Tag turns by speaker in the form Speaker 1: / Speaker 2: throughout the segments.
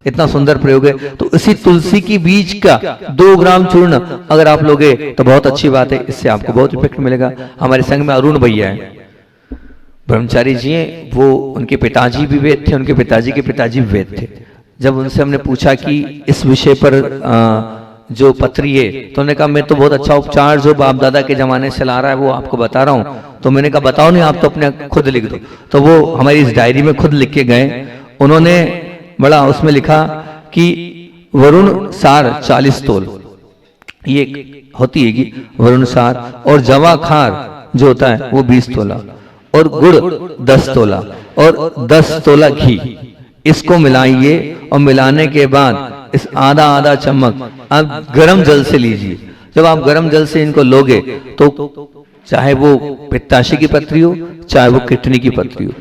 Speaker 1: इतना सुंदर प्रयोग है। तो इसी तुलसी की बीज का 2 ग्राम चूर्ण अगर आप लोगे तो बहुत अच्छी बात है, इससे आपको बहुत इफेक्ट मिलेगा। हमारे संग में अरुण भैया है, ब्रह्मचारी जी हैं, वो उनके पिताजी भी वेद थे, उनके पिताजी के पिताजी भी वेद थे। जब उनसे हमने पूछा कि इस विषय पर जो पत्री है, तो उन्होंने कहा मैं तो बहुत अच्छा उपचार जो बाप दादा के जमाने से ला रहा है वो आपको बता रहा हूँ। तो मैंने कहा बताओ नहीं, आप तो अपने खुद लिख दो। तो वो हमारी इस डायरी में खुद लिख के गए। उन्होंने बड़ा उसमें लिखा कि वरुण सार 40 तोल, ये होती है कि वरुण सार, और जवा खार जो होता है वो 20 तोला, और गुड़ 10 तोला, और 10 तोला घी, इसको मिलाइए। और मिलाने के बाद इस आधा आधा चम्मच आप गर्म जल से लीजिए। जब आप गर्म जल से इनको लोगे तो चाहे वो पित्ताशय की पत्री हो चाहे वो किडनी की पत्री हो,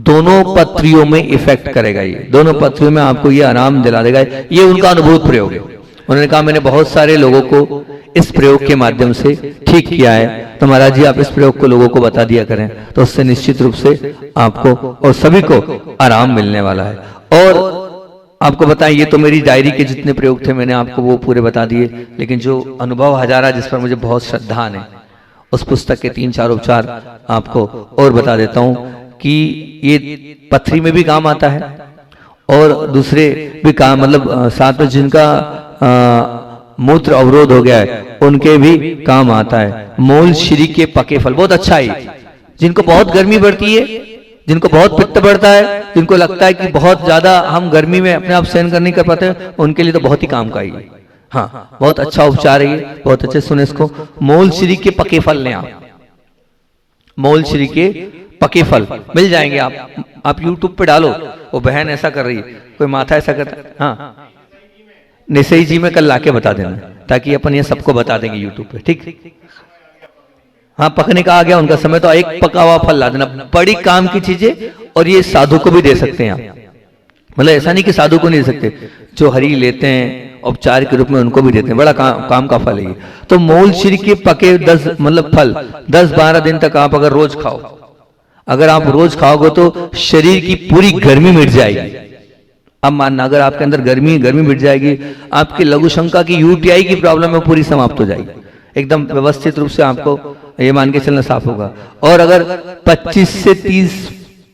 Speaker 1: दोनों पत्रियों में इफेक्ट करेगा। ये दोनों पत्रियों में आपको ये आराम दिला देगा। ये उनका अनुभूत प्रयोग है। उन्होंने कहा मैंने बहुत सारे लोगों को इस प्रयोग के माध्यम से ठीक किया है, तो महाराज जी आप इस प्रयोग को लोगों को बता दिया करें, तो उससे निश्चित रूप से आपको और सभी को आराम मिलने वाला है। और आपको बताएं, ये तो मेरी डायरी के जितने प्रयोग थे मैंने आपको वो पूरे बता दिए, लेकिन जो अनुभव हजारा जिस पर मुझे बहुत श्रद्धा है, उस पुस्तक के 3-4 उपचार आपको और बता देता हूं कि ये पथरी में भी काम आता है और दूसरे भी काम, मतलब साथ में जिनका मूत्र अवरोध हो गया है उनके भी काम आता है। मूल श्री के पके फल बहुत अच्छा है। जिनको बहुत गर्मी बढ़ती है, जिनको बहुत पित्त बढ़ता है, जिनको लगता है कि बहुत ज्यादा हम गर्मी में अपने आप सहन कर नहीं कर पाते, उनके लिए तो बहुत ही काम का ही है। हाँ, बहुत अच्छा उपचार है ये, बहुत अच्छे सुने इसको। मूल श्री के पके फल लें आप, मूल श्री के पके फल मिल जाएंगे। आप YouTube पे डालो, वो बहन ऐसा कर रही है, कोई माथा ऐसा करता है। हाँ, निसई जी में कल लाके बता देना, ताकि अपन ये सबको बता देंगे YouTube पे, ठीक। हाँ, पकने का आ गया उनका समय, तो एक पका हुआ फल ला देना, बड़ी काम की चीजें। और ये साधु को भी दे सकते हैं आप, मतलब ऐसा नहीं कि साधु को नहीं दे सकते, जो हरि लेते हैं उपचार के रूप में उनको भी देते हैं, बड़ा काम का फल है। तो मूल श्री के पके 10 मतलब फल 10-12 दिन तक आप अगर रोज खाओ, अगर आप रोज खाओगे तो शरीर की पूरी गर्मी मिट जाएगी। अब मानना अगर आपके अंदर गर्मी मिट जाएगी, आपकी लघु शंका की UTI की प्रॉब्लम है पूरी समाप्त हो जाएगी, एकदम व्यवस्थित रूप से आपको ये मान के चलना साफ होगा। और अगर 25 से 30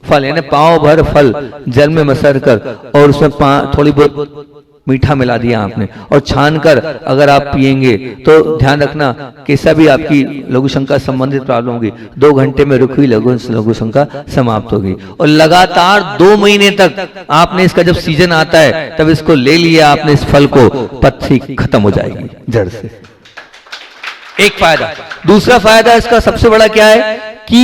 Speaker 1: फल यानी पाव भर फल जल में मसर कर और उसमें थोड़ी बहुत मीठा मिला दिया आपने और छान कर अगर आप पिएंगे, तो ध्यान रखना कैसा भी आपकी लघु शंका संबंधित प्रॉब्लम होगी 2 घंटे में रुकी लघु शंका समाप्त होगी। और लगातार 2 महीने तक आपने इसका जब सीजन आता है तब इसको ले लिया आपने इस फल को, पथरी खत्म हो जाएगी जड़ से। एक फायदा। दूसरा फायदा इसका सबसे बड़ा क्या है कि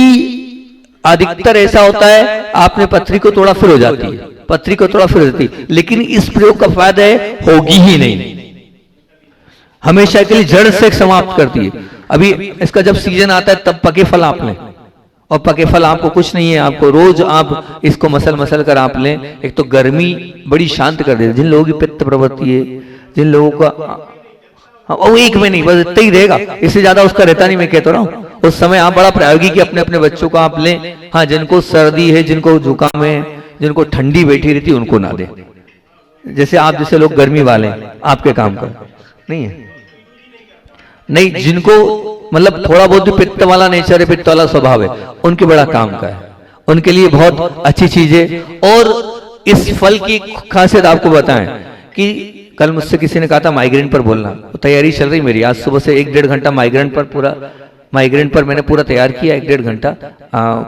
Speaker 1: अधिकतर ऐसा होता है आपने पथरी को तोड़ा फिर हो जाती है, पथरी को तोड़ा फिर हो जाती है, लेकिन इस प्रयोग का फायदा है होगी ही नहीं, हमेशा के लिए जड़ से समाप्त करती है। अभी इसका जब सीजन आता है तब पके फल आप लें, और पके फल आपको कुछ नहीं है, आपको रोज आप इसको मसल कर आप लें। एक तो गर्मी बड़ी शांत कर देती है, जिन लोगों की पित्त प्रवृत्ति है, जिन लोगों का वो एक में नहीं बस इतना ही रहेगा, इससे ज्यादा उसका रहता नहीं। मैं कहता रहा हूँ उस समय आप बड़ा प्रायोगिक अपने अपने बच्चों को आप लें। हाँ, जिनको सर्दी है, जिनको जुकाम है, जिनको ठंडी बैठी रहती है उनको ना दे। जैसे आप जैसे लोग गर्मी वाले आपके काम का नहीं है, नहीं जिनको मतलब थोड़ा बहुत भी पित्त वाला नेचर है, पित्त वाला स्वभाव है, उनके बड़ा काम का है, उनके लिए बहुत अच्छी चीज है। और इस फल की खासियत आपको बताएं कि कल मुझसे किसी ने कहा था माइग्रेन पर बोलना, तो तैयारी चल रही मेरी। आज सुबह से 1-1.5 घंटा माइग्रेन पर मैंने पूरा तैयार किया, 1-1.5 घंटा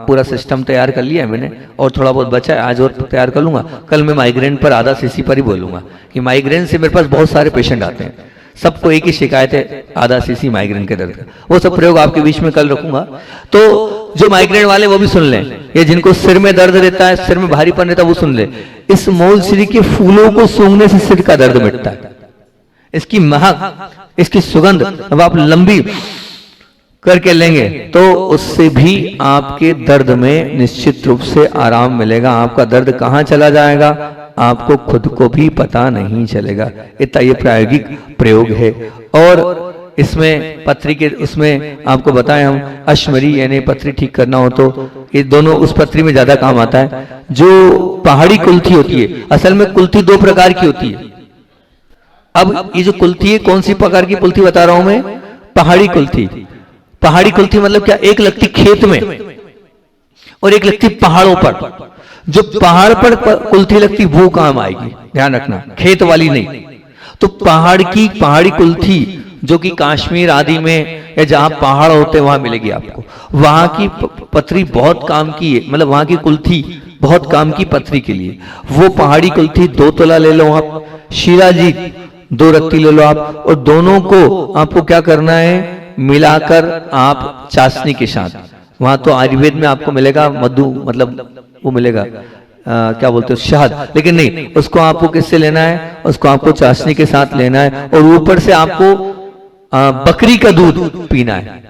Speaker 1: पूरा सिस्टम तैयार कर लिया है मैंने, और थोड़ा बहुत बचा है, आज और तैयार कर लूंगा। कल मैं माइग्रेन पर आधा सीसी पर ही बोलूंगा कि माइग्रेन से मेरे पास बहुत सारे पेशेंट आते हैं, सबको एक ही शिकायत है, आधा सीसी माइग्रेन के दर्द का। वो सब प्रयोग आपके बीच में कल रखूंगा, तो जो माइग्रेन वाले वो भी सुन लें, ये जिनको सिर में दर्द रहता है, सिर में भारीपन रहता है, वो सुन ले। इस मूल श्री के फूलों को सूंघने से सिर का दर्द मिटता है। इसकी महक, इसकी सुगंध अब आप लंबी करके लेंगे तो उससे भी आपके दर्द में निश्चित रूप से आराम मिलेगा। आपका दर्द कहां चला जाएगा आपको खुद को भी पता नहीं चलेगा। इतना ये प्रायोगिक प्रयोग है। और इसमें पथरी के उसमें आपको बताएं हम अश्मरी यानी पथरी ठीक करना हो तो ये दोनों उस पथरी में ज्यादा काम आता है। जो पहाड़ी कुल्थी होती है, असल में कुल्थी दो प्रकार की होती है। अब ये जो कुल्थी है कौन सी प्रकार की कुल्थी बता रहा हूं मैं? पहाड़ी कुल्थी। पहाड़ी कुल्थी मतलब क्या? एक लगती खेत में और एक लगती पहाड़ों पर। जो पहाड़ पर कुल्थी लगती वो काम आएगी, ध्यान रखना, खेत वाली नहीं। तो पहाड़ी कुल्थी जो कि कश्मीर आदि में या जहां पहाड़ होते हैं वहां मिलेगी आपको। वहां की पथरी बहुत काम की है, मतलब वहां की कुल्थी बहुत काम की पथरी के लिए। वो पहाड़ी कुल्थी 2 तोला ले लो आप, शीला जी 2 रत्ती ले लो आप, और दोनों को आपको क्या करना है? मिलाकर आप चाशनी के साथ, वहां तो आयुर्वेद में आपको मिलेगा मधु, मतलब वो मिलेगा क्या बोलते हो, शहद, लेकिन नहीं, उसको आपको किससे लेना है? उसको आपको चाशनी के साथ लेना है और ऊपर से आपको बकरी का दूध पीना है।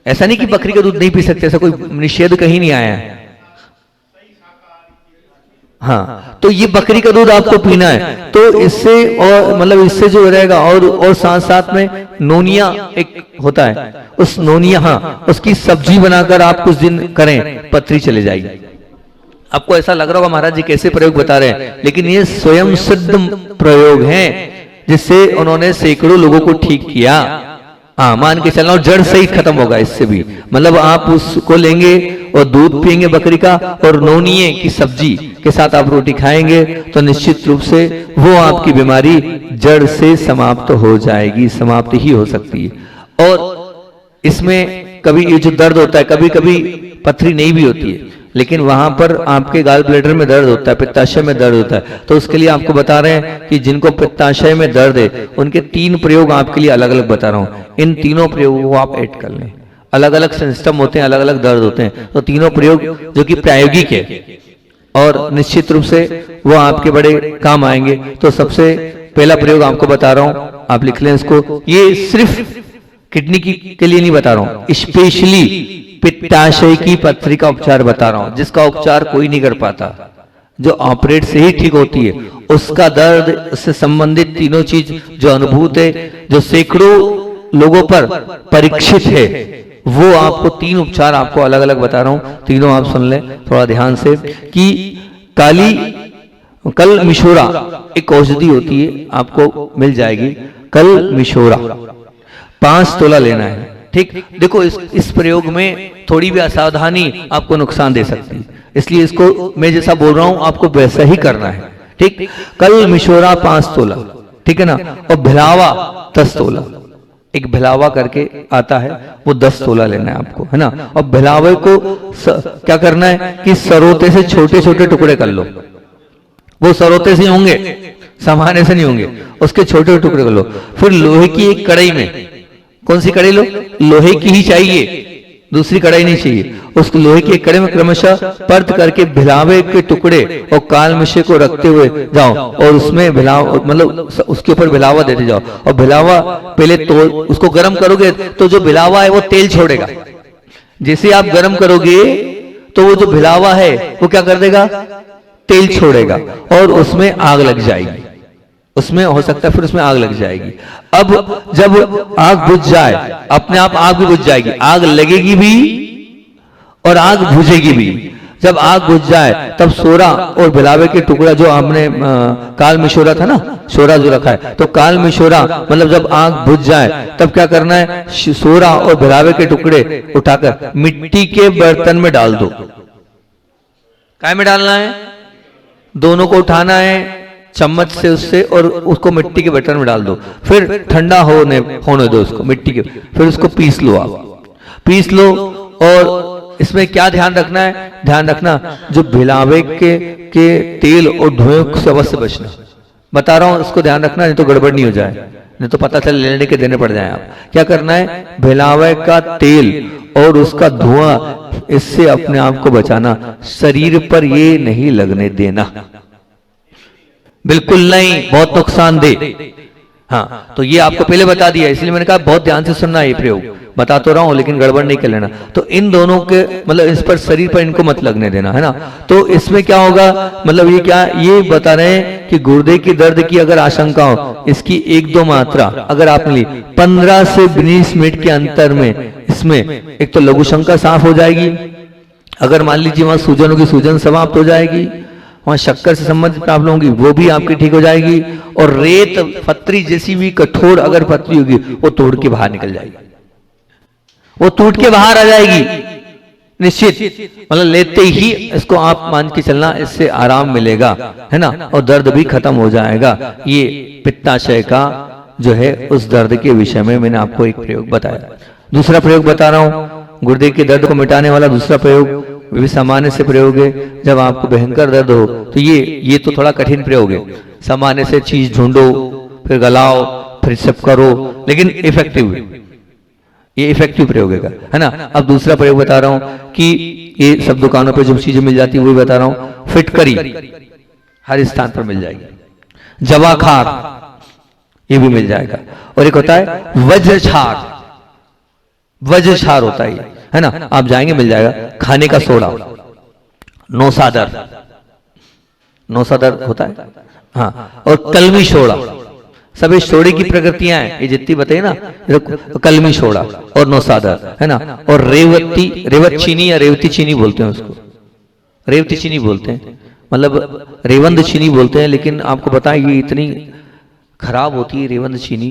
Speaker 1: ऐसा नहीं कि बकरी का दूध नहीं पी सकते, ऐसा कोई निषेध कहीं नहीं आया है। हाँ, तो ये बकरी का दूध आपको पीना है। तो इससे और मतलब इससे जो रहेगा, और साथ साथ में नोनिया एक होता है, उस नोनिया, हाँ, उसकी सब्जी बनाकर आप कुछ दिन करें, पथरी चले जाएगी। आपको ऐसा लग रहा होगा महाराज जी कैसे प्रयोग बता रहे हैं, लेकिन ये स्वयं सिद्ध प्रयोग है जिससे उन्होंने सैकड़ों लोगों को ठीक किया। हाँ, मान के चलना, जड़ से ही खत्म होगा इससे भी। मतलब आप उसको लेंगे और दूध पिएंगे बकरी का, और नोनिये की सब्जी के साथ आप रोटी खाएंगे तो निश्चित रूप से वो आपकी बीमारी जड़ से समाप्त हो जाएगी, समाप्त ही हो सकती है। और इसमें कभी ये जो दर्द होता है, कभी कभी पथरी नहीं भी होती है, लेकिन वहां पर आपके गाल ब्लैडर में दर्द होता है, पित्ताशय में दर्द होता है, तो उसके लिए आपको बता रहे हैं कि जिनको पित्ताशय में दर्द है उनके 3 प्रयोग आपके लिए अलग अलग बता रहा हूं। इन तीनों प्रयोगों को आप ऐड कर लें। अलग अलग सिस्टम होते हैं, अलग अलग दर्द होते हैं, तो तीनों प्रयोग जो कि प्रायोगिक है और निश्चित रूप से वो आपके बड़े काम आएंगे। तो सबसे पहला प्रयोग आपको बता रहा हूं, आप लिख लें इसको। ये सिर्फ किडनी के लिए नहीं बता रहा हूं, स्पेशली पित्ताशय की पथरी का उपचार बता रहा हूं, जिसका उपचार कोई नहीं कर पाता, जो ऑपरेट से ही ठीक होती है। उसका दर्द, उससे संबंधित तीनों चीज जो अनुभूत है, जो सैकड़ों लोगों पर परीक्षित है, वो आपको 3 उपचार आपको अलग अलग बता रहा हूं। तीनों आप सुन लें थोड़ा ध्यान से कि कल मिशोरा एक औषधि होती है, आपको मिल जाएगी। कल मिशोरा 5 तोला लेना है। ठीक, देखो इस प्रयोग में थोड़ी भी असावधानी आपको नुकसान दे सकती है, इसलिए इसको मैं जैसा बोल रहा हूं आपको वैसा ही करना है। ठीक, कल मिशोरा 5 तोला, ठीक है ना, और भिलावा 10 तोला। एक भिलावा करके आता है, वो 10 तोला लेना है आपको, है ना। और भिलावे को क्या करना है कि सरोते से छोटे छोटे टुकड़े कर लो। वो सरोते से होंगे, सामान्य से नहीं होंगे, उसके छोटे टुकड़े कर लो। फिर लोहे की एक कढ़ाई में, कौन सी कढ़ाई लो? लोहे की ही चाहिए, दूसरी कढ़ाई नहीं चाहिए। उस लोहे की एक कढ़ाई में क्रमशः परत करके भिलावे के टुकड़े और काल मिशे को रखते हुए जाओ, और उसमें भिलावा, मतलब उसके ऊपर भिलावा देते जाओ। और भिलावा पहले तो उसको गर्म करोगे तो जो भिलावा है वो तेल छोड़ेगा। जैसे आप गर्म करोगे तो वो जो भिलावा है वो क्या कर देगा? तेल छोड़ेगा और उसमें आग लग जाएगी। उसमें हो सकता है फिर उसमें आग लग जाएगी। अब जब आग बुझ जाए, अपने आप आग भी बुझ जाएगी, आग लगेगी भी और आग बुझेगी भी। जब आग बुझ जाए तब सोरा और भिलावे के टुकड़ा, जो आपने काल मिशोरा था ना, सोरा जो रखा है, तो काल मिशोरा मतलब जब आग बुझ जाए तब क्या करना है? सोरा और भिलावे के टुकड़े उठाकर मिट्टी के बर्तन में डाल दो। काय में डालना है? दोनों को उठाना है चम्मच से उससे, और उसको मिट्टी के बर्तन में डाल दो। फिर ठंडा होने दो उसको मिट्टी के, फिर उसको पीस लो। आप पीस लो। और इसमें क्या ध्यान रखना है? ध्यान रखना जो भिलावे के तेल और धुएं से अवश्य बचना। बता रहा हूं, इसको ध्यान रखना, नहीं तो गड़बड़ नहीं हो जाए, नहीं तो पता चल लेने के देने पड़ जाए। आप क्या करना है? भिलावे का तेल और उसका धुआं, इससे अपने आप को बचाना। शरीर पर ये नहीं लगने देना, बिल्कुल नहीं, बहुत नुकसानदेह। हाँ, तो ये आपको पहले बता दिया, इसलिए मैंने कहा बहुत ध्यान से सुनना ये प्रयोग। बता तो रहा हूं लेकिन गड़बड़ नहीं कर लेना। तो इन दोनों के मतलब इस पर शरीर पर इनको मत लगने देना, है ना। तो इसमें क्या होगा, मतलब ये क्या ये बता रहे हैं कि गुर्दे की दर्द की अगर आशंका हो, इसकी 1-2 मात्रा अगर आपने ली 15 से 20 मिनट के अंतर में, इसमें एक तो लघु शंका साफ हो जाएगी, अगर मान लीजिए वहां सूजन होगी सूजन समाप्त हो जाएगी, वहां शक्कर से संबंधित प्रॉब्लम होगी वो भी आपकी ठीक हो जाएगी, और रेत पत्थरी जैसी भी कठोर अगर पत्थरी होगी वो तोड़ के बाहर निकल जाएगी, वो टूट के बाहर आ जाएगी निश्चित। मतलब लेते ही इसको आप मान के चलना, इससे आराम मिलेगा, है ना, और दर्द भी खत्म हो जाएगा। ये पित्ताशय का जो है उस दर्द के विषय में मैंने आपको एक प्रयोग बताया। दूसरा प्रयोग बता रहा हूं, गुर्दे के दर्द को मिटाने वाला दूसरा प्रयोग भी सामान्य से प्रयोग है। जब आपको भयंकर दर्द हो तो ये तो थोड़ा कठिन प्रयोग है, सामान्य से चीज ढूंढो फिर गलाओ फिर सब करो, लेकिन इफेक्टिव, ये इफेक्टिव प्रयोग है ना। अब दूसरा प्रयोग बता रहा हूं कि ये सब दुकानों पे जो चीजें मिल जाती है वही बता रहा हूं। फिटकरी हर स्थान पर मिल जाएगी, जवाखार ये भी मिल जाएगा, और एक होता है वज्रछार, वज्रछार होता है ना, आप जाएंगे मिल जाएगा। खाने का सोडा, नौसादर, नौसादर होता है हाँ, और कलमी सोडा, सब इस सोडे की प्रकृतियां हैं ये जितनी बताइए ना, कलमी सोडा और नौसादर, है ना। और रेवती, रेवत चीनी या रेवती चीनी बोलते हैं उसको, रेवती चीनी बोलते हैं, मतलब रेवंद चीनी बोलते हैं, लेकिन आपको पता है ये इतनी खराब होती है रेवंद चीनी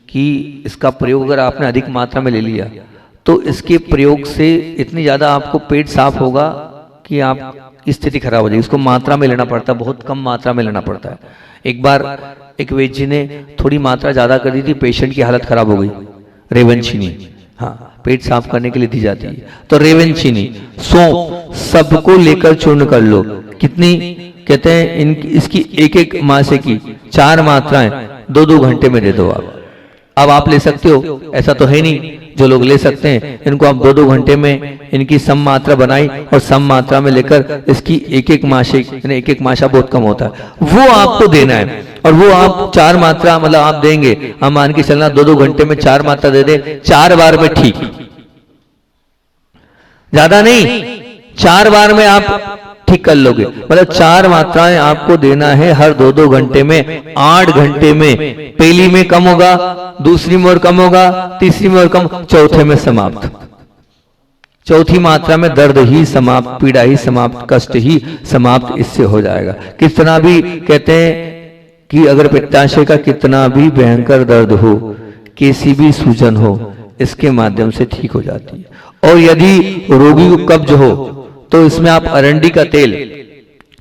Speaker 1: कि इसका प्रयोग अगर आपने अधिक मात्रा में ले लिया तो इसके प्रयोग से इतनी ज्यादा आपको पेट साफ होगा कि आप की स्थिति खराब हो जाएगी। इसको मात्रा में लेना पड़ता है, बहुत कम मात्रा में लेना पड़ता है। एक बार एक वैद्य जी ने थोड़ी मात्रा ज्यादा कर दी थी, पेशेंट की हालत खराब हो गई। रेवन चीनी हाँ पेट साफ करने के लिए दी जाती है, तो रेवन चीनी, सौंफ सबको लेकर चूर्ण कर लो। कितनी कहते हैं इसकी एक मासे की 4 मात्राएं 2-2 घंटे में दे दो आप। अब आप ले सकते हो, ऐसा तो है नहीं, जो लोग ले सकते हैं इनको आप 2-2 घंटे में इनकी सम मात्रा बनाई और सम मात्रा में लेकर इसकी एक एक माशा बहुत कम होता है वो आपको देना है, और वो आप 4 मात्रा मतलब आप देंगे, हम मान के चलना 2-2 घंटे में 4 मात्रा दे दे, 4 बार में ठीक, ज्यादा नहीं 4 बार में आप ठीक कर लोगे। मतलब 4 मात्राएं आपको देना है हर 2-2 घंटे में, 8 घंटे में। पहली में कम होगा, दूसरी में और कम होगा, तीसरी में और कम, चौथे में समाप्त। चौथी मात्रा में दर्द ही समाप्त, पीड़ा ही समाप्त, कष्ट ही समाप्त इससे हो जाएगा। कितना भी कहते हैं कि अगर पित्ताशय का कितना भी भयंकर दर्द हो, कैसी भी सूजन हो, इसके माध्यम से ठीक हो जाती है। और यदि रोगी को कब्ज हो तो इसमें आप अरंडी का तेल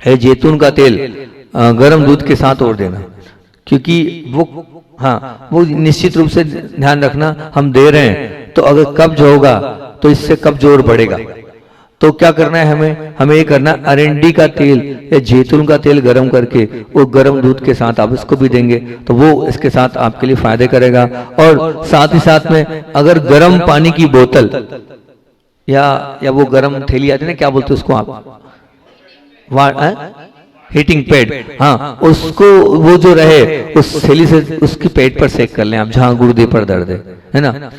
Speaker 1: है, जैतून का तेल गर्म दूध के साथ और देना, क्योंकि वो हाँ वो निश्चित रूप से ध्यान रखना हम दे रहे हैं, तो अगर कब्ज होगा तो इससे कब्ज और बढ़ेगा। तो क्या करना है हमें ये करना, अरंडी का तेल या जैतून का तेल गर्म करके वो गर्म दूध के साथ आप इसको भी देंगे तो वो इसके साथ आपके लिए फायदे करेगा। और साथ ही साथ में अगर गर्म पानी की बोतल या वो गर्म थैली आती है ना, क्या बोलते हैं उसको आप, हीटिंग पैड, हाँ उसको वो जो रहे उस थैली से उसके पेट पर सेक कर लें आप, जहां गुर्दे पर दर्द है ना,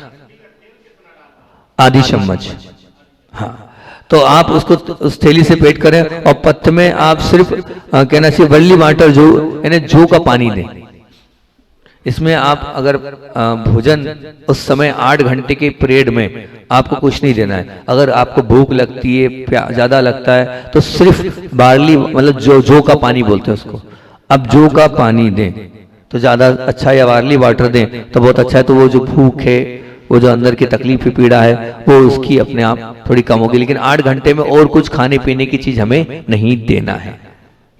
Speaker 1: आधी चम्मच। हाँ तो आप उसको उस थैली से पेट करें, और पत्त में आप सिर्फ कहना चाहिए वर्ली वाटर जो यानी जौ का पानी दें। इसमें आप अगर भोजन उस समय 8 घंटे के पीरियड में आपको कुछ नहीं देना है। अगर आपको भूख लगती है, ज्यादा लगता है, तो सिर्फ बार्ली मतलब जौ का पानी बोलते हैं उसको, अब जौ का पानी दें तो ज्यादा अच्छा, या बार्ली वाटर दें तो बहुत अच्छा है। तो वो जो भूख है, वो जो अंदर की तकलीफ पीड़ा है, वो उसकी अपने आप थोड़ी कम होगी। लेकिन 8 घंटे में और कुछ खाने पीने की चीज हमें नहीं देना है।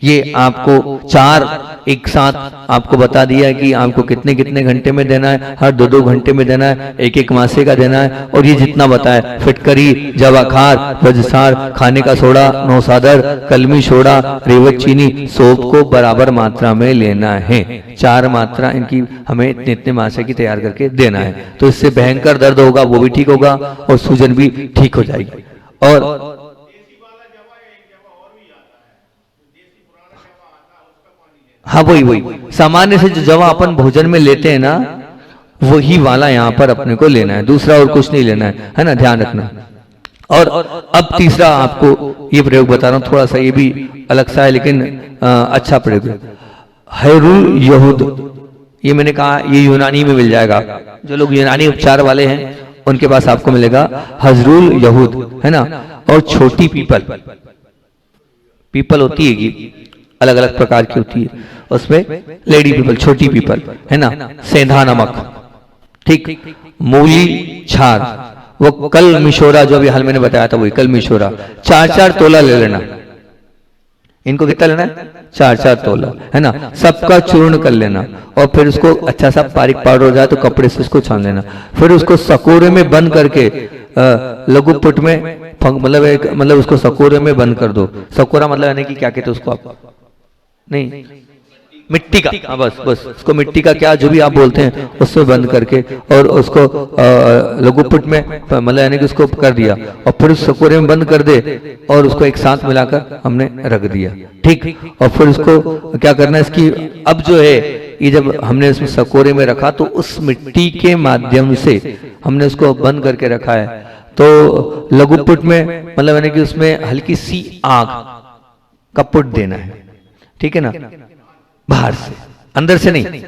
Speaker 1: ये आपको 4 एक साथ आपको बता दिया कि आपको कितने कितने घंटे में देना है, हर 2-2 घंटे में देना है, एक मासे का देना है। और ये जितना बताया, फिटकरी, जवाखार, वज्रसार, खाने का सोडा, नौसादर, कलमी सोडा, रेवत चीनी, सौंफ को बराबर मात्रा में लेना है। 4 मात्रा इनकी हमें इतने इतने मासे की तैयार करके देना है। तो इससे भयंकर दर्द होगा वो भी ठीक होगा और सूजन भी ठीक हो जाएगी। और हाँ वही सामान्य से जो जवा अपन भोजन में लेते हैं ना, वही वाला यहाँ पर अपने को लेना है, दूसरा और कुछ नहीं लेना है ना, ध्यान रखना। और अब तीसरा आपको ये प्रयोग बता रहा हूं, थोड़ा सा ये भी अलग सा है लेकिन अच्छा प्रयोग है। हैरुल यहूद, ये मैंने कहा ये यूनानी में मिल जाएगा, जो लोग यूनानी उपचार वाले हैं उनके पास आपको मिलेगा हजरुल यहूद, है ना। और छोटी पीपल, पीपल होती है कि अलग अलग प्रकार की होती है, उसमें लेडी पीपल, छोटी पीपल, है ना। सेंधा नमक, ठीक। मूली छार, वो कल मिशोरा जो अभी हाल मैंने बताया था, वही कल मिशोरा 4-4 तोला ले लेना। इनको कितना लेना है? 4-4 तोला, है ना। सबका चूर्ण कर लेना और फिर उसको अच्छा सा बारीक पाउडर हो जाए तो कपड़े से उसको छान लेना। फिर उसको सकोरे में बंद करके लघु पुट में मतलब उसको सकोरे में बंद कर दो। सकोरा मतलब यानी कि क्या कहते हैं उसको आप? नहीं, मिट्टी का, हाँ बस बस उसको मिट्टी का क्या जो भी आप बोलते हैं उसमें बंद करके और उसको लघु पुट में मतलब यानी कि उसको कर दिया और फिर उस सकोरे में बंद कर दे और उसको एक साथ मिलाकर हमने रख दिया, ठीक। और फिर उसको क्या करना है, इसकी अब जो है ये जब हमने इसमें सकोरे में रखा तो उस मिट्टी के माध्यम से हमने उसको बंद करके रखा है, तो लघु पुट में मतलब यानी कि उसमें हल्की सी आग का पुट देना है, ठीक है ना। बाहर से, अंदर से नहीं,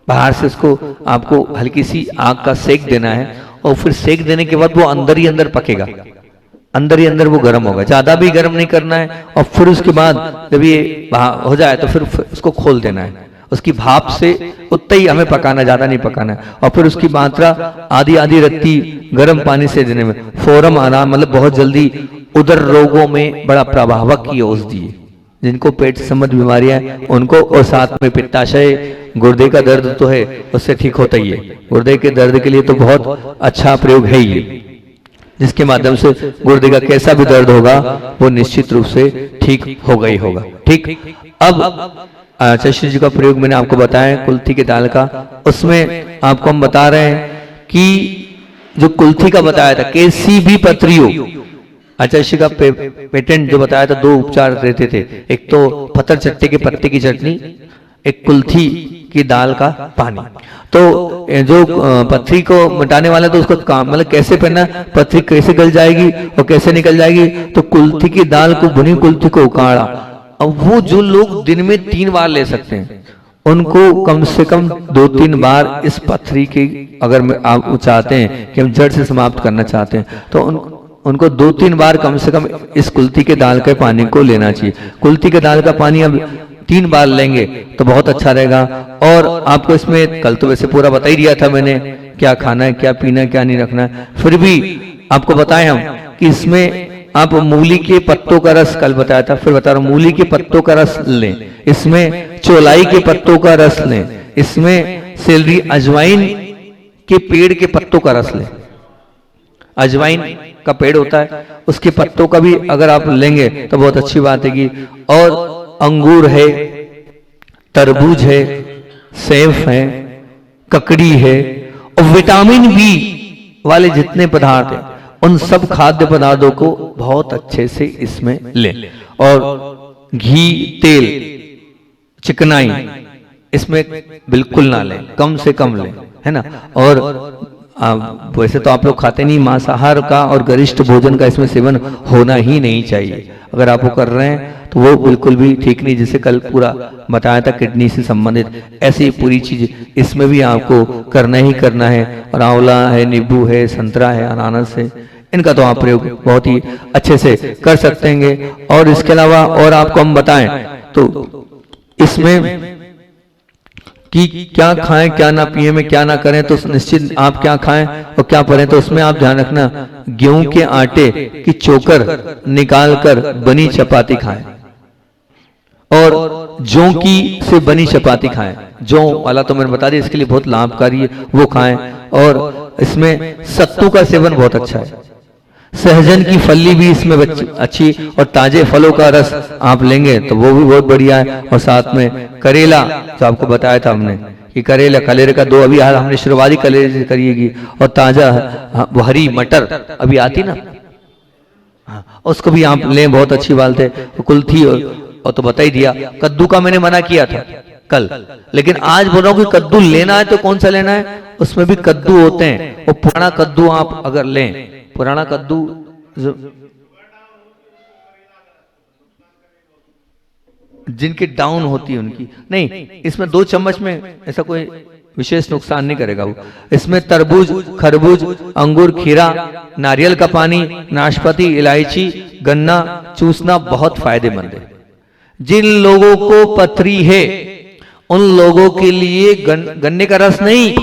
Speaker 1: बाहर से उसको आपको हल्की सी आग का सेक देना है और फिर सेक देने के बाद वो अंदर ही अंदर पकेगा, अंदर ही अंदर वो गर्म होगा, ज्यादा भी गर्म नहीं करना है। और फिर उसके बाद जब ये हो जाए तो फिर उसको खोल देना है, उसकी भाप से उतना ही हमें पकाना, ज्यादा नहीं पकाना है। और फिर उसकी मात्रा आधी आधी रत्ती गर्म पानी से देने में फौरन आराम, मतलब बहुत जल्दी उदर रोगों में बड़ा प्रभावक ये औषधि है, जिनको पेट संबंधी बीमारियां हैं उनको, और साथ में पित्ताशय, गुर्दे का दर्द तो है उससे ठीक होता ही है, गुर्दे के दर्द के लिए तो बहुत अच्छा प्रयोग है ये, जिसके माध्यम से गुर्दे का कैसा भी दर्द होगा वो निश्चित रूप से ठीक होगा ही होगा, ठीक। अब चश्री जी का प्रयोग मैंने आपको बताया कुल्थी के दाल का, उसमें आपको हम बता रहे हैं कि जो कुल्थी का बताया था, कैसी भी पत्रियों, आचार्य का पेटेंट जो बताया था, 2 उपचार रहते थे, एक तो पत्थर चट्टे के पत्ते की चटनी, एक कुल्थी की दाल का पानी। तो जो पथरी को मिटाने वाला तो उसको काम मतलब कैसे पहनना, पथरी कैसे गल जाएगी और कैसे निकल जाएगी, तो कुल्थी की दाल को, भुनी कुल्थी को उकाड़ा। अब वो जो लोग दिन में 3 बार ले सकते हैं उनको कम से कम 2-3 बार इस पथरी की, अगर आप चाहते हैं कि हम जड़ से समाप्त करना चाहते हैं तो उनको 2-3 बार कम से कम इस कुल्थी के दाल के पानी को लेना चाहिए। कुल्थी के दाल का पानी अब 3 बार लेंगे तो बहुत अच्छा रहेगा। और आपको इसमें कल तो वैसे पूरा बता ही दिया था मैंने, क्या खाना है, क्या पीना है, क्या नहीं रखना है, फिर भी आपको बताएं हम कि इसमें आप मूली के पत्तों का रस, कल बताया था फिर बता रहा हूं, मूली के पत्तों का रस लें, इसमें चौलाई के पत्तों का रस लें, इसमें सेलरी अजवाइन के पेड़ के पत्तों का रस लें। अजवाइन का पेड़ होता है उसके पत्तों का भी अगर आप लेंगे तो बहुत अच्छी बात है कि, और अंगूर है, तरबूज है, सेब है, ककड़ी है, और विटामिन बी वाले जितने पदार्थ हैं उन सब खाद्य पदार्थों को बहुत अच्छे से इसमें लें। और घी, तेल, चिकनाई इसमें बिल्कुल ना लें, कम से कम लें, है ना। और वैसे तो आप लोग खाते नहीं, मांसाहार का और गरिष्ठ भोजन का इसमें सेवन होना ही नहीं चाहिए। अगर आप वो कर रहे हैं तो वो बिल्कुल भी ठीक नहीं, जिसे कल पूरा बताया था किडनी से संबंधित, ऐसी पूरी चीज इसमें भी आपको करना ही करना है। और आंवला है, नींबू है, संतरा है, अनानास है, इनका तो आप प्रयोग बहुत ही अच्छे से कर सकते हैं। और इसके अलावा और आपको हम बताएं तो इसमें कि क्या खाएं क्या ना पिए में क्या ना करें, तो निश्चित आप क्या खाएं और क्या परहें, तो उसमें आप ध्यान रखना गेहूं के आटे की चोकर निकालकर बनी चपाती खाएं और जौ की से बनी चपाती खाएं। जौ वाला तो मैंने बता दिया, इसके लिए बहुत लाभकारी है, वो खाएं। और इसमें सत्तू का सेवन बहुत अच्छा है, सहजन की फली भी इसमें अच्छी, और ताजे फलों का रस आप लेंगे तो वो भी बहुत बढ़िया है। और साथ में करेला, जो आपको बताया था हमने कि कलेरे का 2 अभी हमने शुरुआती कलेरे से करिएगी, और ताजा हरी मटर अभी आती ना, उसको भी आप लें, बहुत अच्छी बात है। कुल्थी और तो बता ही दिया, कद्दू का मैंने मना किया था, कल। लेकिन आज बोल रहा हूं कि कद्दू लेना है तो कौन सा लेना है, उसमें भी कद्दू होते हैं। वो पुराना कद्दू आप अगर लें, पुराना कद्दू जिनकी डाउन होती है उनकी नहीं, इसमें 2 चम्मच में ऐसा कोई विशेष नुकसान नहीं करेगा वो। इसमें तरबूज, खरबूज, अंगूर, खीरा, नारियल का पानी, नाशपाती, इलायची, गन्ना चूसना बहुत फायदेमंद है। जिन लोगों को पथरी है उन लोगों के लिए गन्ने का रस नहीं,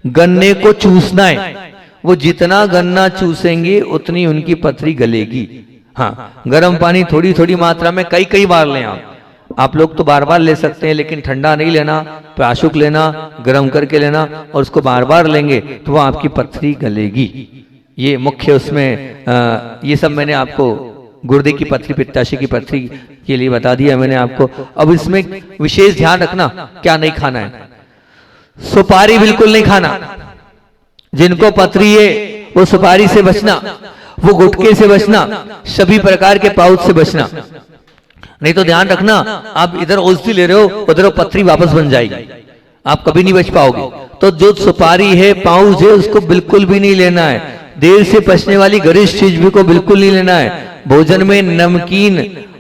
Speaker 1: गन्ने को चूसना है। वो जितना गन्ना चूसेंगे उतनी उनकी पथरी गलेगी। हाँ, गर्म पानी थोड़ी थोड़ी मात्रा में कई कई बार लें आप लोग तो बार बार ले सकते हैं, लेकिन ठंडा नहीं लेना, प्राशुक लेना, गर्म करके लेना, और उसको बार बार लेंगे तो वो आपकी पथरी गलेगी। ये मुख्य उसमें ये सब मैंने आपको गुर्दे की पथरी, पित्ताशय की पथरी के लिए बता दिया मैंने आपको। अब इसमें विशेष ध्यान रखना क्या नहीं खाना है। सुपारी बिल्कुल नहीं खाना, जिनको पथरी है वो सुपारी से बचना, वो गुटखे से बचना, सभी प्रकार के पाउच से बचना। नहीं तो ध्यान रखना, आप इधर औषधि ले रहे हो, उधर पथरी वापस बन जाएगी, आप कभी नहीं बच पाओगे। तो जो सुपारी है, पाउच है, उसको बिल्कुल भी नहीं लेना है। देर से पचने वाली गरिष्ठ चीज भी को बिल्कुल नहीं लेना है। भोजन में नमकीन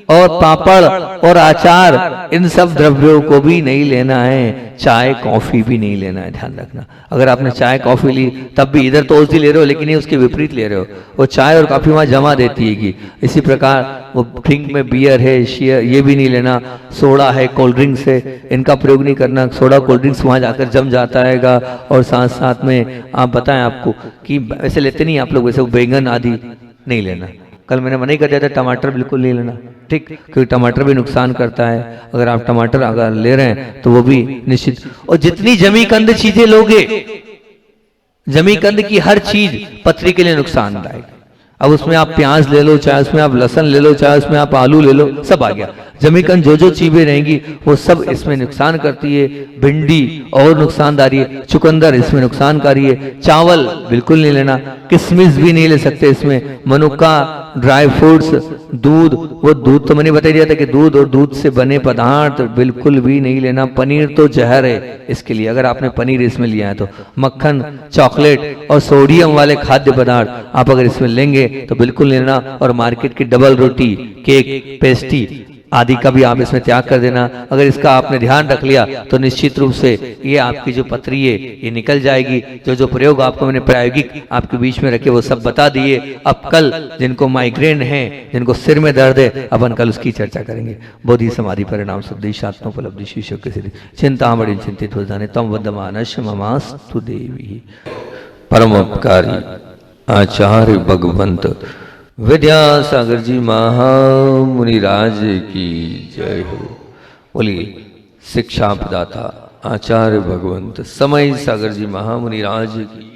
Speaker 1: और पापड़ और अचार, इन सब द्रव्यों को भी नहीं लेना है। चाय कॉफी भी नहीं लेना है, ध्यान रखना। अगर आपने चाय कॉफी ली तब भी इधर तो औषधि ले रहे हो, लेकिन ये उसके विपरीत ले रहे हो। वो चाय और कॉफी वहां जमा देती है कि इसी प्रकार वो ड्रिंक में बियर है, शियर, ये भी नहीं लेना। सोडा है, कोल्ड ड्रिंक्स है, इनका प्रयोग नहीं करना। सोडा कोल्ड ड्रिंक्स वहां जाकर जम जाता है। और साथ साथ में आप बताएं आपको कि वैसे लेते नहीं आप लोग, वैसे बैंगन आदि नहीं लेना। कल मैंने मना ही कर दिया था, टमाटर बिल्कुल नहीं लेना, ठीक, क्योंकि टमाटर भी नुकसान करता है। अगर आप टमाटर अगर ले रहे हैं तो वो भी निश्चित। और जितनी जमी कंद चीजें लोगे, जमी कंद की हर चीज पथरी के लिए नुकसानदायक। अब उसमें आप प्याज ले लो, चाहे उसमें आप लहसुन ले लो, चाहे उसमें आप आलू ले लो, सब आ गया। जमीकंद जो जो चीजें रहेंगी वो सब इसमें नुकसान करती है। भिंडी और नुकसानदारी है, चुकंदर इसमें नुकसानकारी है। चावल बिल्कुल नहीं लेना, किशमिश भी नहीं ले सकते इसमें, मनुका, ड्राई फ्रूट्स, दूध, वो दूध तो मैंने बता दिया था कि दूध और दूध से बने पदार्थ बिल्कुल भी नहीं लेना। पनीर तो जहर है इसके लिए, अगर आपने पनीर इसमें लिया है तो। मक्खन, चॉकलेट और सोडियम वाले खाद्य पदार्थ आप अगर इसमें लेंगे तो बिल्कुल लेना। और मार्केट की डबल रोटी, केक, पेस्ट्री आदि का भी आप इसमें त्याग कर देना। अगर इसका आपने ध्यान रख लिया तो निश्चित रूप से ये आपकी जो पथरी है ये निकल जाएगी। जो जो प्रयोग आपको मैंने प्रायोगिक आपके बीच में रखे वो सब बता दिए। अब कल जिनको माइग्रेन है, जिनको सिर में दर्द है, अपन कल उसकी चर्चा करेंगे। बोधि समाधि परिणाम शुद्धि शिष्य के सिद्धि चिंता बड़ी चिंतित हो जाने तम वदमानश ममास्तु देवी। परम उपकारी आचार्य भगवंत विद्यासागर जी महामुनिराज की जय हो। बोलिए शिक्षा प्रदाता आचार्य भगवंत समय सागर जी महामुनिराज की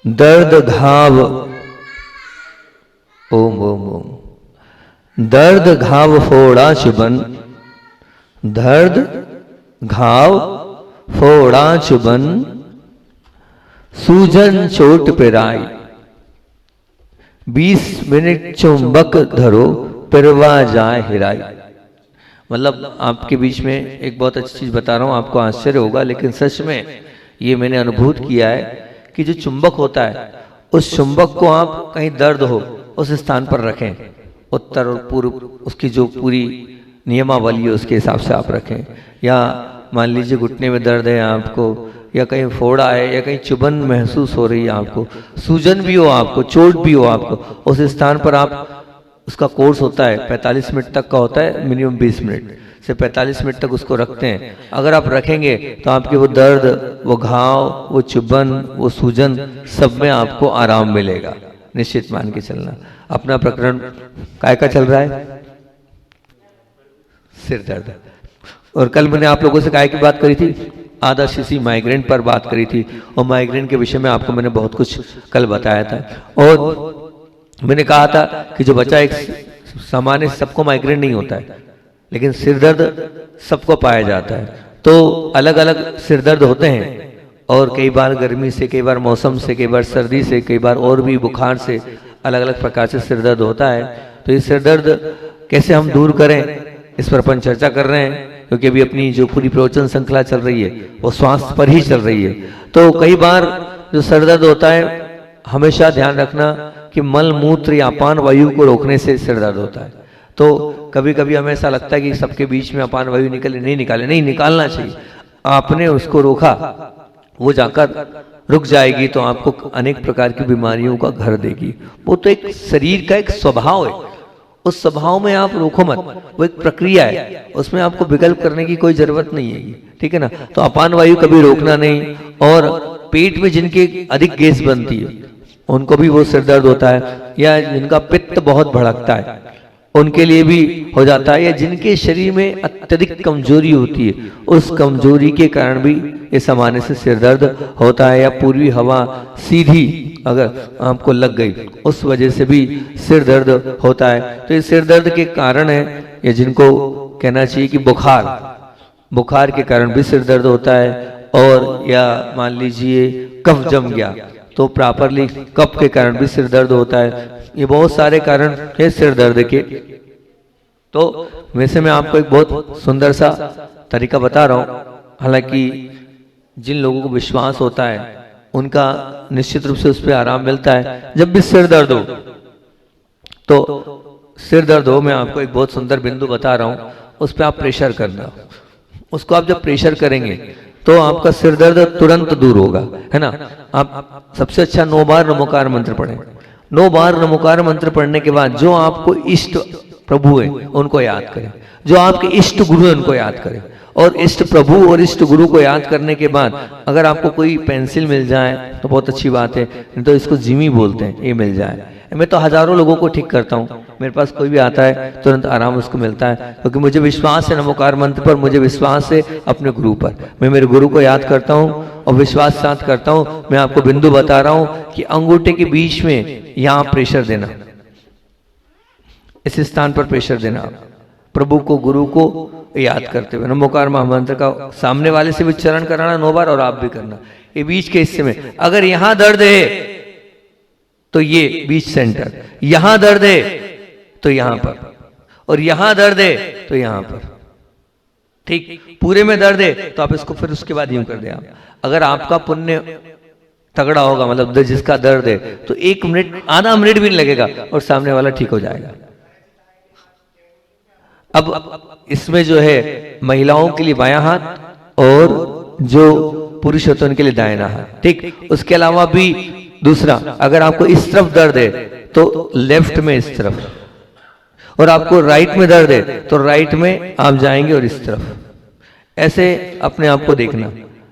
Speaker 1: दर्द घाव, ओम ओम ओम। दर्द घाव फोड़ा चुबन, दर्द घाव फोड़ा चुबन, सूजन चोट पिराई। 20 मिनट चुंबक धरो, पिरवा जाए हिराई। मतलब आपके बीच में एक बहुत अच्छी चीज बता रहा हूं, आपको आश्चर्य होगा, लेकिन सच में ये मैंने अनुभूत किया है कि जो चुंबक होता है, उस चुंबक को आप कहीं दर्द हो उस स्थान पर रखें, उत्तर और पूर्व उसकी जो पूरी नियमावली है उसके हिसाब से आप रखें। या मान लीजिए घुटने में दर्द है आपको, या कहीं फोड़ा है, या कहीं चुभन महसूस हो रही है आपको, सूजन भी हो आपको, चोट भी हो आपको, उस स्थान पर आप उसका कोर्स होता है 45 मिनट तक का होता है, मिनिमम 20 मिनट से 45 मिनट तक उसको रखते हैं। अगर आप रखेंगे तो आपके वो दर्द, वो घाव, वो चुभन, वो सूजन, सब में आपको आराम मिलेगा। निश्चित मान के चलना। अपना प्रकरण काय का चल रहा है, सिर दर्द। और कल मैंने आप लोगों से काय की बात करी थी, आदर्श इसी माइग्रेन पर बात करी थी। और माइग्रेन के विषय में आपको मैंने बहुत कुछ कल बताया था। और मैंने कहा था कि जो बच्चा एक सामान्य, सबको माइग्रेन नहीं होता है, लेकिन सिर दर्द सबको पाया जाता है। तो अलग अलग सिर दर्द होते हैं, और कई बार गर्मी से, कई बार मौसम से, कई बार सर्दी से, कई बार और भी बुखार से अलग अलग प्रकार से सिर दर्द होता है। तो ये सिर दर्द कैसे हम दूर करें, इस पर अपन चर्चा कर रहे हैं, क्योंकि अभी अपनी जो पूरी प्रवचन श्रृंखला चल रही है वो स्वास्थ्य पर ही चल रही है। तो कई बार जो सिर दर्द होता है, हमेशा ध्यान रखना कि मल मूत्र या अपान वायु को रोकने से सिर दर्द होता है। तो कभी कभी हमें ऐसा लगता है कि सबके बीच में अपान वायु नहीं निकालना चाहिए। आपने उसको रोका, वो जाकर रुक जाएगी तो आपको अनेक प्रकार की बीमारियों का घर देगी। वो तो एक शरीर का एक स्वभाव है, उस स्वभाव में आप रोको मत, वो एक प्रक्रिया है, उसमें आपको विकल्प करने की कोई जरूरत नहीं है, ठीक है ना। तो अपान वायु कभी रोकना नहीं। और पेट में जिनके अधिक गैस बनती है उनको भी वो सिर दर्द होता है, या जिनका पित्त बहुत भड़कता है उनके लिए भी हो जाता है, या जिनके शरीर में अत्यधिक कमजोरी होती है उस कमजोरी के कारण भी ये सामान्य से सिर दर्द होता है। या पूर्वी हवा सीधी अगर आपको लग गई उस वजह से भी सिर दर्द होता है। तो ये सिर दर्द के कारण है, या जिनको कहना चाहिए कि बुखार के कारण भी सिर दर्द होता है। और या मान लीजिए कफ जम गया तो प्रॉपरली कफ के कारण भी सिर दर्द होता है। ये बहुत सारे कारण है सिर दर्द के। तो वैसे मैं आपको एक बहुत सुंदर सा तरीका बता रहा हूँ, हालांकि जिन लोगों को विश्वास होता है उनका निश्चित रूप से उस पर आराम मिलता है। जब भी सिर दर्द हो, तो सिर दर्द हो, मैं आपको एक बहुत सुंदर बिंदु बता रहा हूँ, उस पर आप प्रेशर करना। उसको आप जब प्रेशर करेंगे तो आपका सिर दर्द तुरंत दूर होगा, है ना। आप सबसे अच्छा 9 बार नमोकार मंत्र पढ़ें। 9 बार नमोकार मंत्र पढ़ने के बाद जो आपको इष्ट प्रभु है उनको याद करें, जो आपके इष्ट गुरु है उनको याद करें। और इष्ट प्रभु और इष्ट गुरु को याद करने के बाद अगर आपको कोई पेंसिल मिल जाए तो बहुत अच्छी बात है, नहीं तो इसको जिमी बोलते हैं, ये मिल जाए। मैं तो हजारों लोगों को ठीक करता हूँ, मेरे पास कोई भी आता है तुरंत आराम उसको मिलता है, क्योंकि मुझे विश्वास है नमोकार मंत्र पर, मुझे विश्वास है अपने गुरु पर। मैं मेरे गुरु को याद करता हूँ और विश्वास के साथ करता हूँ। मैं आपको बिंदु बता रहा हूँ कि अंगूठे के बीच में यहाँ प्रेशर देना, इस स्थान पर प्रेशर देना, प्रभु को गुरु को याद करते हुए नमोकार महामंत्र का सामने वाले से भी चरण कराना 9 बार, और आप भी करना। ये बीच के हिस्से में अगर यहां दर्द है तो ये बीच सेंटर, यहां दर्द है तो यहां पर, और यहां दर्द है तो यहां पर, ठीक। पूरे में दर्द है तो आप इसको फिर उसके बाद यूं कर दे। आप अगर आपका पुण्य तगड़ा होगा, मतलब जिसका दर्द है, तो 1 मिनट, आधा मिनट भी नहीं लगेगा और सामने वाला ठीक हो जाएगा। अब इसमें जो है महिलाओं के लिए बायां हाथ और जो पुरुष होते हैं उनके लिए दाहिना हाथ, ठीक। उसके अलावा भी दूसरा, अगर आपको इस तरफ दर्द है तो लेफ्ट में इस तरफ, और आपको राइट में दर्द है तो राइट में आप जाएंगे और इस तरफ, ऐसे अपने आप को देखना,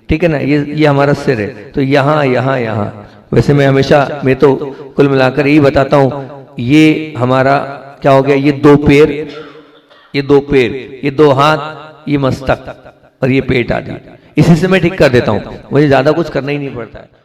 Speaker 1: ठीक है ना। ये हमारा सिर है, तो यहाँ यहाँ यहाँ। वैसे मैं हमेशा, मैं तो कुल मिलाकर यही बताता हूँ, ये हमारा क्या हो गया, ये 2 पैर, ये 2 पैर, ये 2 हाथ, ये मस्तक और ये पेट आदि, इसी से मैं ठीक कर देता हूँ। मुझे ज्यादा कुछ करना ही नहीं पड़ता है।